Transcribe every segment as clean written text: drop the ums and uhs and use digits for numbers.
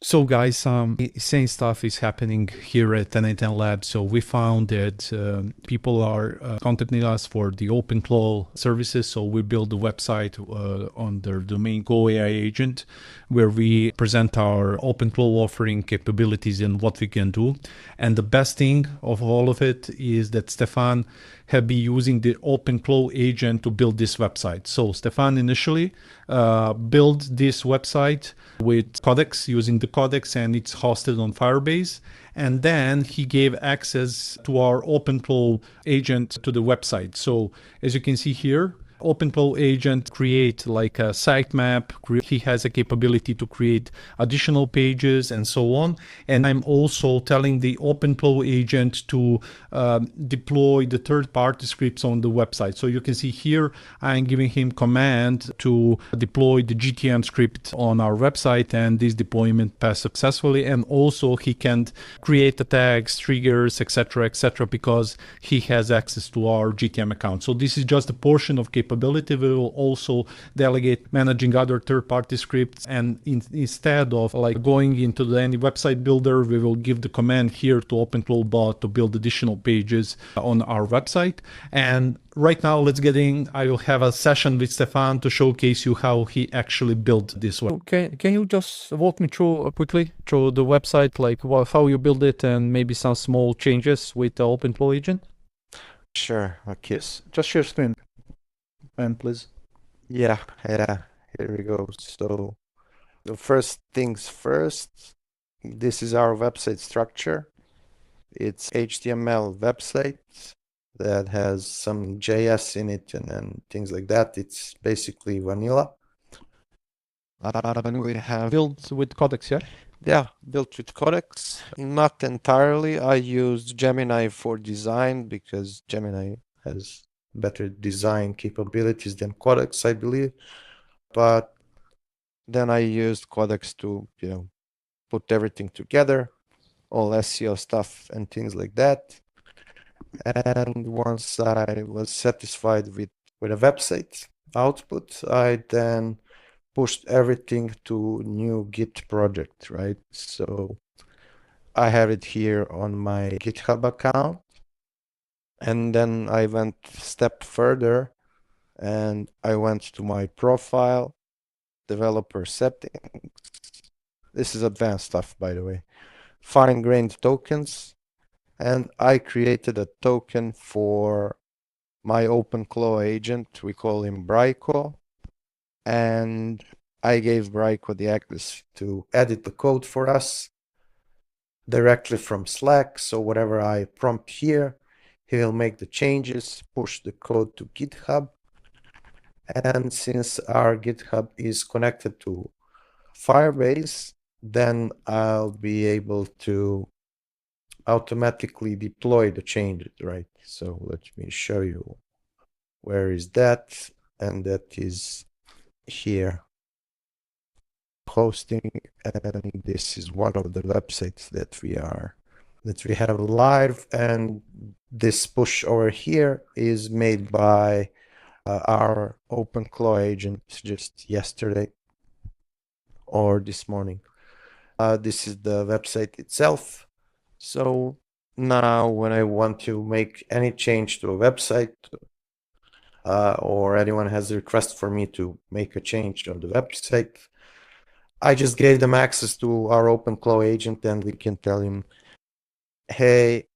So guys, same stuff is happening here at 1010 Lab. So we found that people are contacting us for the OpenClaw services. So we build a website on their domain Go AI agent, where we present our OpenClaw offering capabilities and what we can do. And the best thing of all of it is that Stefan have been using the OpenClaw agent to build this website. So Stefan initially built this website with Codex, using the Codex, and it's hosted on Firebase. And then he gave access to our OpenClaw agent to the website. So as you can see here, OpenClaw agent create like a sitemap. He has a capability to create additional pages and so on. And I'm also telling the OpenClaw agent to deploy the third-party scripts on the website. So you can see here, I'm giving him command to deploy the GTM script on our website, and this deployment passed successfully. And also he can create the tags, triggers, etc., because he has access to our GTM account. So this is just a portion of capability. We will also delegate managing other third-party scripts, and instead of like going into any website builder, we will give the command here to OpenClaw bot to build additional pages on our website. And right now, let's get in. I will have a session with Stefan to showcase you how he actually built this one. Can you just walk me through quickly through the website, like how you build it, and maybe some small changes with the OpenClaw agent? Sure. Okay. Yes, just share screen, man, please. Yeah. Here we go. So the first things first, this is our website structure. It's HTML website that has some JS in it and things like that. It's basically vanilla. We have built with Codex, yeah? Yeah, built with Codex. Not entirely. I used Gemini for design because Gemini has better design capabilities than Codex, I believe. But then I used Codex to, put everything together, all SEO stuff and things like that. And once I was satisfied with a website output, I then pushed everything to new Git project, right? So I have it here on my GitHub account. And then I went a step further and I went to my profile, developer settings. This is advanced stuff, by the way. Fine-grained tokens. And I created a token for my OpenClaw agent. We call him Bryco. And I gave Bryco the access to edit the code for us directly from Slack. So whatever I prompt here, he will make the changes, push the code to GitHub. And since our GitHub is connected to Firebase, then I'll be able to automatically deploy the changes, right? So let me show you where is that, and that is here. Hosting, and this is one of the websites that we have live, and this push over here is made by our OpenClaw agent just yesterday or this morning. This is the website itself. So now when I want to make any change to a website or anyone has a request for me to make a change on the website, I just gave them access to our OpenClaw agent, and we can tell him, hey,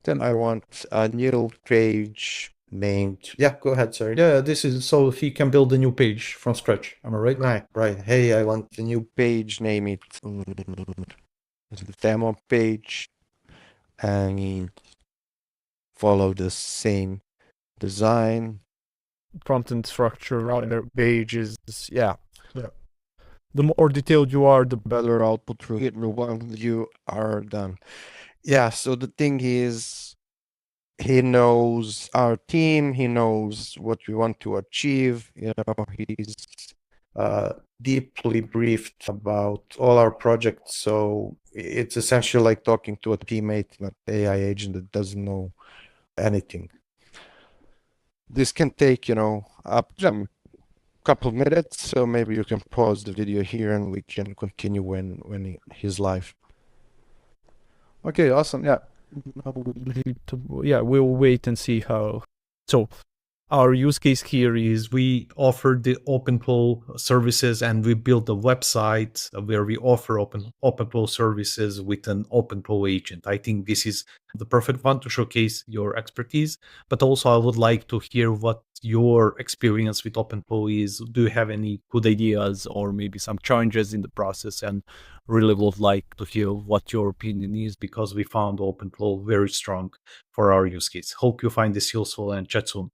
then I want a new page named. Yeah, go ahead, sorry. Yeah, this is so he can build a new page from scratch. Am I right? Right. Hey, I want a new page, name it the demo page, and follow the same design. Prompt and structure, router pages. Yeah. The more detailed you are, the Better output through it when you are done. Yeah, so the thing is, he knows our team, he knows what we want to achieve, he's deeply briefed about all our projects. So it's essentially like talking to a teammate, not AI agent that doesn't know anything. This can take, up to a couple minutes, so maybe you can pause the video here and we can continue when he's live. Okay, awesome. Yeah. Yeah, we'll wait and see how. So our use case here is we offer the OpenClaw services and we build a website where we offer OpenClaw services with an OpenClaw agent. I think this is the perfect one to showcase your expertise, but also I would like to hear what your experience with OpenClaw is. Do you have any good ideas or maybe some challenges in the process? And really would like to hear what your opinion is, because we found OpenClaw very strong for our use case. Hope you find this useful and chat soon.